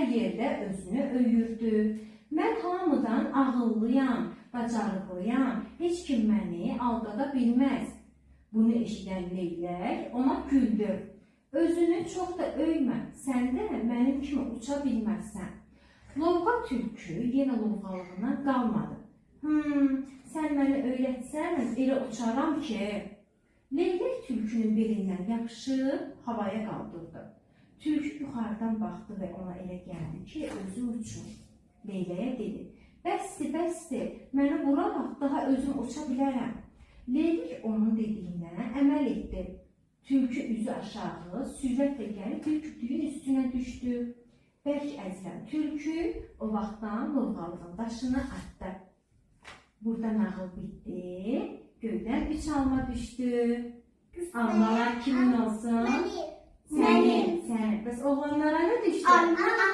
hər yerdə özünü öyürdü. Mən hamıdan ağıllıyam, bacarıqlıyam, heç kim məni aldada bilməz. Bunu eşidən leylək ona güldü. Özünü çox da öymə, sən də mənim kimi uça bilməzsən. Lovğa tülkü yenə lovğalığından qalmadı. Sən məni öyrətsən, elə uçaram ki. Leylək tülkünün belindən yapışıb havaya qaldırdı. Tülkü yuxarıdan baxdı və ona elə gəldi ki, özü uçur. Leyləyə dedi, bəsdir, məni bura bax, daha özüm uça bilərəm. Leylək onun dediyinə əməl etdi. Tülkü üzü aşağı, sürətlə gəlib bir kütüyün üstünə düşdü. Bərk əzilən tülkü o vaxtdan lovğalığın daşını atdı. Burada nağıl bitdi. Göydən 3 alma düşdü. Almalar kimin olsun? Mənim. Sənin. Bəs oğlanlara nə düşdü?